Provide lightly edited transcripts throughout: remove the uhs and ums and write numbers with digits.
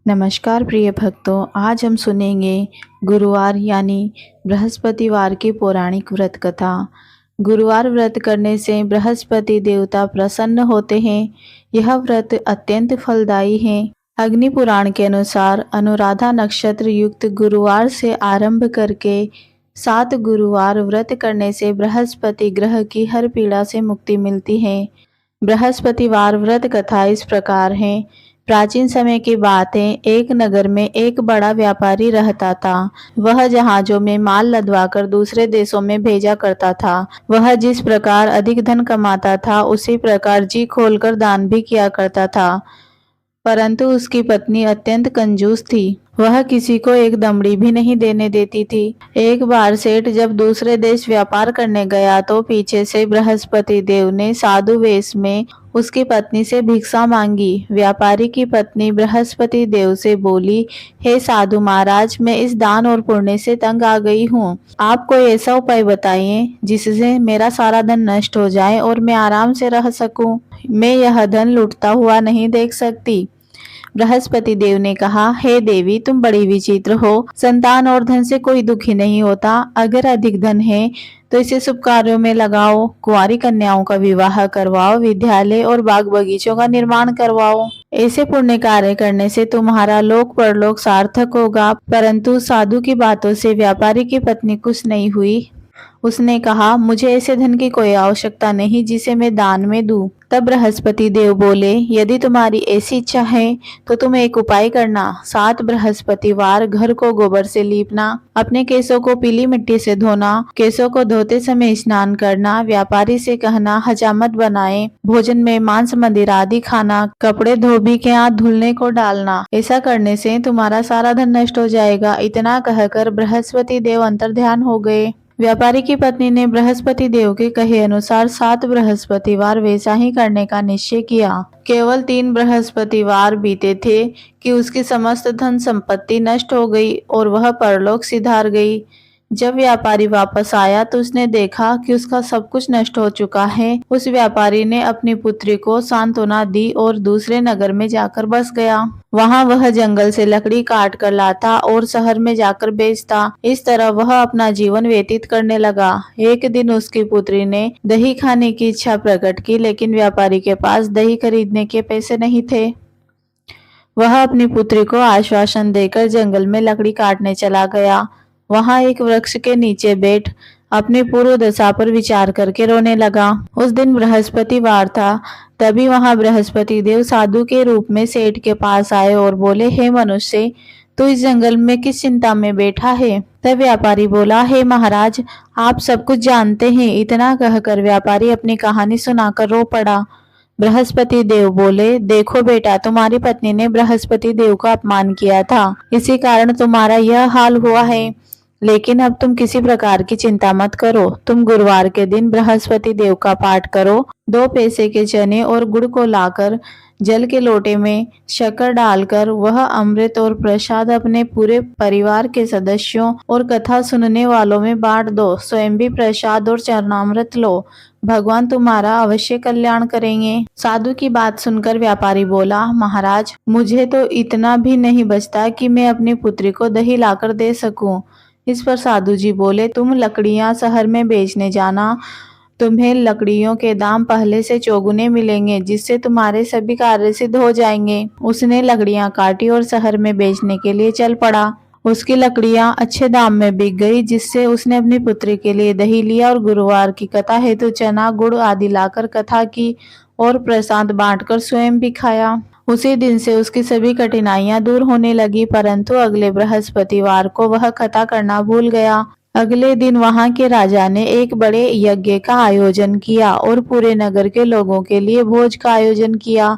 नमस्कार प्रिय भक्तों, आज हम सुनेंगे गुरुवार यानी बृहस्पतिवार की पौराणिक व्रत कथा। गुरुवार व्रत करने से बृहस्पति देवता प्रसन्न होते हैं। यह व्रत अत्यंत फलदायी है। अग्नि पुराण के अनुसार अनुराधा नक्षत्र युक्त गुरुवार से आरंभ करके 7 गुरुवार व्रत करने से बृहस्पति ग्रह की हर पीड़ा से मुक्ति मिलती है। बृहस्पतिवार व्रत कथा इस प्रकार है। प्राचीन समय की बात है। एक नगर में एक बड़ा व्यापारी रहता था। वह जहाजों में माल लदवाकर दूसरे देशों में भेजा करता था। वह जिस प्रकार अधिक धन कमाता था, उसी प्रकार जी खोलकर दान भी किया करता था। परंतु उसकी पत्नी अत्यंत कंजूस थी। वह किसी को एक दमड़ी भी नहीं देने देती थी। एक बार सेठ जब दूसरे देश व्यापार करने गया तो पीछे से बृहस्पति देव ने साधु वेश में उसकी पत्नी से भिक्षा मांगी। व्यापारी की पत्नी बृहस्पति देव से बोली, हे साधु महाराज, मैं इस दान और पुण्य से तंग आ गई हूँ। आप कोई ऐसा उपाय बताइए जिससे मेरा सारा धन नष्ट हो जाए और मैं आराम से रह सकूं। मैं यह धन लुटता हुआ नहीं देख सकती। बृहस्पति देव ने कहा, हे देवी, तुम बड़ी विचित्र हो। संतान और धन से कोई दुखी नहीं होता। अगर अधिक धन है तो इसे शुभ कार्यों में लगाओ। कुंवारी कन्याओं का विवाह करवाओ, विद्यालय और बाग बगीचों का निर्माण करवाओ। ऐसे पुण्य कार्य करने से तुम्हारा लोक परलोक सार्थक होगा। परंतु साधु की बातों से व्यापारी की पत्नी खुश नहीं हुई। उसने कहा, मुझे ऐसे धन की कोई आवश्यकता नहीं जिसे मैं दान में दूं। तब बृहस्पति देव बोले, यदि तुम्हारी ऐसी इच्छा है तो तुम एक उपाय करना। 7 बृहस्पतिवार घर को गोबर से लीपना, अपने केसों को पीली मिट्टी से धोना, केसों को धोते समय स्नान करना, व्यापारी से कहना हजामत बनाए, भोजन में मांस मदिरा आदि खाना, कपड़े धोबी के हाथ धुलने को डालना। ऐसा करने से तुम्हारा सारा धन नष्ट हो जाएगा। इतना कहकर बृहस्पति देव अंतर्ध्यान हो गए। व्यापारी की पत्नी ने बृहस्पति देव के कहे अनुसार 7 बृहस्पतिवार वैसा ही करने का निश्चय किया। केवल 3 बृहस्पतिवार बीते थे कि उसकी समस्त धन संपत्ति नष्ट हो गई और वह परलोक सिधार गई। जब व्यापारी वापस आया तो उसने देखा कि उसका सब कुछ नष्ट हो चुका है। उस व्यापारी ने अपनी पुत्री को सांत्वना दी और दूसरे नगर में जाकर बस गया। वहां वह जंगल से लकड़ी काट कर लाता और शहर में जाकर बेचता। इस तरह वह अपना जीवन व्यतीत करने लगा। एक दिन उसकी पुत्री ने दही खाने की इच्छा प्रकट की, लेकिन व्यापारी के पास दही खरीदने के पैसे नहीं थे। वह अपनी पुत्री को आश्वासन देकर जंगल में लकड़ी काटने चला गया। वहां एक वृक्ष के नीचे बैठ अपनी पूर्व दशा पर विचार करके रोने लगा। उस दिन बृहस्पतिवार था। तभी वहां बृहस्पति देव साधु के रूप में सेठ के पास आए और बोले, हे मनुष्य, तू इस जंगल में किस चिंता में बैठा है? तब व्यापारी बोला, हे महाराज, आप सब कुछ जानते हैं। इतना कहकर व्यापारी अपनी कहानी सुनाकर रो पड़ा। बृहस्पति देव बोले, देखो बेटा, तुम्हारी पत्नी ने बृहस्पति देव का अपमान किया था, इसी कारण तुम्हारा यह हाल हुआ है। लेकिन अब तुम किसी प्रकार की चिंता मत करो। तुम गुरुवार के दिन बृहस्पति देव का पाठ करो। 2 पैसे के चने और गुड़ को लाकर जल के लोटे में शक्कर डालकर वह अमृत और प्रसाद अपने पूरे परिवार के सदस्यों और कथा सुनने वालों में बांट दो। स्वयं भी प्रसाद और चरणामृत लो। भगवान तुम्हारा अवश्य कल्याण करेंगे। साधु की बात सुनकर व्यापारी बोला, महाराज, मुझे तो इतना भी नहीं बचता कि मैं अपनी पुत्री को दही लाकर दे सकूं। इस पर साधु जी बोले, तुम लकड़ियां शहर में बेचने जाना। तुम्हें लकड़ियों के दाम पहले से चौगुने मिलेंगे, जिससे तुम्हारे सभी कार्य सिद्ध हो जाएंगे। उसने लकड़ियां काटी और शहर में बेचने के लिए चल पड़ा। उसकी लकड़ियां अच्छे दाम में बिक गई, जिससे उसने अपनी पुत्री के लिए दही लिया और गुरुवार की कथा हेतु चना गुड़ आदि लाकर कथा की और प्रसाद बांटकर स्वयं भी खाया। उसी दिन से उसकी सभी कठिनाइयां दूर होने लगी। परंतु अगले बृहस्पतिवार को वह कथा करना भूल गया। अगले दिन वहां के राजा ने एक बड़े यज्ञ का आयोजन किया और पूरे नगर के लोगों के लिए भोज का आयोजन किया।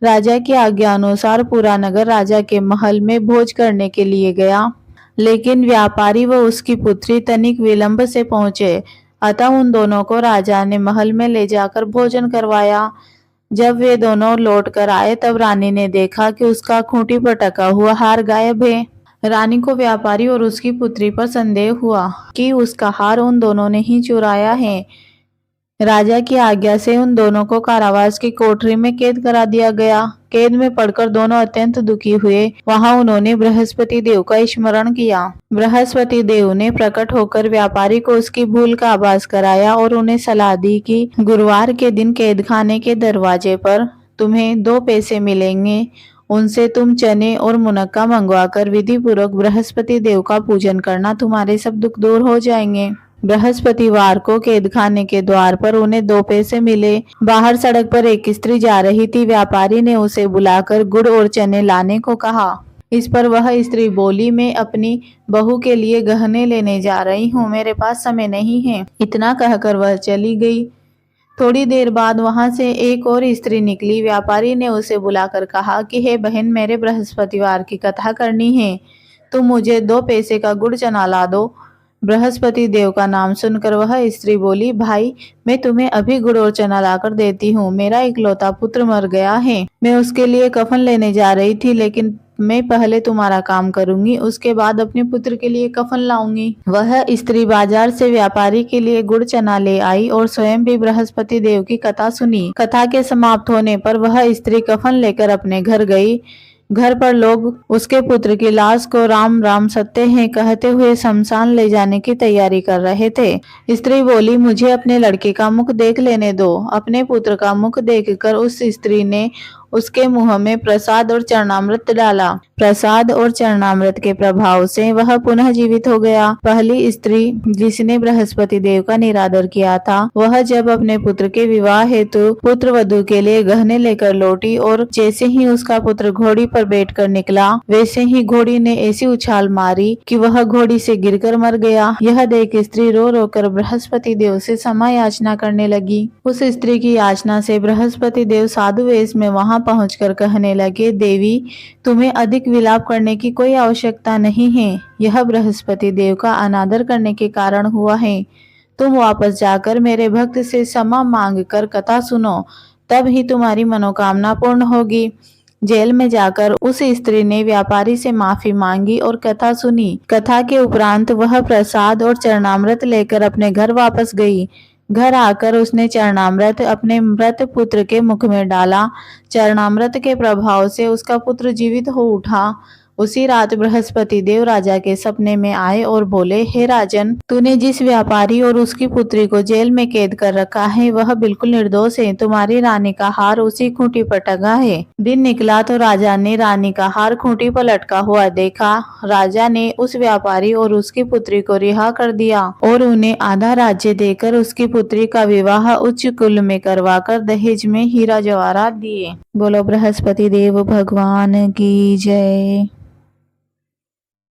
राजा की आज्ञा अनुसार पूरा नगर राजा के महल में भोज करने के लिए गया, लेकिन व्यापारी व उसकी पुत्री तनिक विलंब से पहुंचे। अतः उन दोनों को राजा ने महल में ले जाकर भोजन करवाया। जब वे दोनों लौट कर आए तब रानी ने देखा कि उसका खूंटी पर टका हुआ हार गायब है। रानी को व्यापारी और उसकी पुत्री पर संदेह हुआ कि उसका हार उन दोनों ने ही चुराया है। राजा की आज्ञा से उन दोनों को कारावास की कोठरी में कैद करा दिया गया। कैद में पड़कर दोनों अत्यंत दुखी हुए। वहां उन्होंने बृहस्पति देव का स्मरण किया। बृहस्पति देव ने प्रकट होकर व्यापारी को उसकी भूल का आभास कराया और उन्हें सलाह दी कि गुरुवार के दिन कैद खाने के दरवाजे पर तुम्हें 2 पैसे मिलेंगे। उनसे तुम चने और मुनक्का मंगवाकर विधि पूर्वक बृहस्पति देव का पूजन करना, तुम्हारे सब दुख दूर हो जाएंगे। बृहस्पतिवार को कैद खाने के द्वार पर उन्हें 2 पैसे मिले। बाहर सड़क पर एक स्त्री जा रही थी। व्यापारी ने उसे बुलाकर गुड़ और चने लाने को कहा। इस पर वह स्त्री बोली, मैं अपनी बहू के लिए गहने लेने जा रही हूँ, मेरे पास समय नहीं है। इतना कहकर वह चली गई। थोड़ी देर बाद वहां से एक और स्त्री निकली। व्यापारी ने उसे बुलाकर कहा कि हे बहन, मेरे बृहस्पतिवार की कथा करनी है, तुम मुझे 2 पैसे का गुड़ चना ला दो। बृहस्पति देव का नाम सुनकर वह स्त्री बोली, भाई मैं तुम्हें अभी गुड़ और चना लाकर देती हूँ। मेरा इकलौता पुत्र मर गया है, मैं उसके लिए कफन लेने जा रही थी, लेकिन मैं पहले तुम्हारा काम करूंगी, उसके बाद अपने पुत्र के लिए कफन लाऊंगी। वह स्त्री बाजार से व्यापारी के लिए गुड़ चना ले आई और स्वयं भी बृहस्पति देव की कथा सुनी। कथा के समाप्त होने पर वह स्त्री कफन लेकर अपने घर गई। घर पर लोग उसके पुत्र की लाश को राम राम सत्य है कहते हुए शमशान ले जाने की तैयारी कर रहे थे। स्त्री बोली, मुझे अपने लड़के का मुख देख लेने दो। अपने पुत्र का मुख देखकर उस स्त्री ने उसके मुंह में प्रसाद और चरणामृत डाला। प्रसाद और चरणामृत के प्रभाव से वह पुनः जीवित हो गया। पहली स्त्री जिसने बृहस्पति देव का निरादर किया था, वह जब अपने पुत्र के विवाह हेतु पुत्र वधू के लिए गहने लेकर लौटी और जैसे ही उसका पुत्र घोड़ी पर बैठकर निकला, वैसे ही घोड़ी ने ऐसी उछाल मारी कि वह घोड़ी से गिरकर मर गया। यह देख स्त्री रो रो कर बृहस्पति देव से क्षमा याचना करने लगी। उस स्त्री की याचना से बृहस्पति देव साधु वेश में वहां पहुंचकर कहने लगे, देवी तुम्हें अधिक विलाप करने की कोई आवश्यकता नहीं है। यह बृहस्पति देव का अनादर करने के कारण हुआ है। तुम वापस जाकर मेरे भक्त से क्षमा मांग कर कथा सुनो, तब ही तुम्हारी मनोकामना पूर्ण होगी। जेल में जाकर उस स्त्री ने व्यापारी से माफी मांगी और कथा सुनी। कथा के उपरांत वह प्रसाद और चरणामृत लेकर अपने घर वापस गई। घर आकर उसने चरणामृत अपने मृत पुत्र के मुख में डाला। चरणामृत के प्रभाव से उसका पुत्र जीवित हो उठा। उसी रात बृहस्पति देव राजा के सपने में आए और बोले, हे राजन, तूने जिस व्यापारी और उसकी पुत्री को जेल में कैद कर रखा है वह बिल्कुल निर्दोष है। तुम्हारी रानी का हार उसी खूंटी पर टंगा है। दिन निकला तो राजा ने रानी का हार खूंटी पर लटका हुआ देखा। राजा ने उस व्यापारी और उसकी पुत्री को रिहा कर दिया और उन्हें आधा राज्य देकर उसकी पुत्री का विवाह उच्च कुल में करवाकर दहेज में हीरा जवाहरात दिए। बोलो बृहस्पति देव भगवान की जय।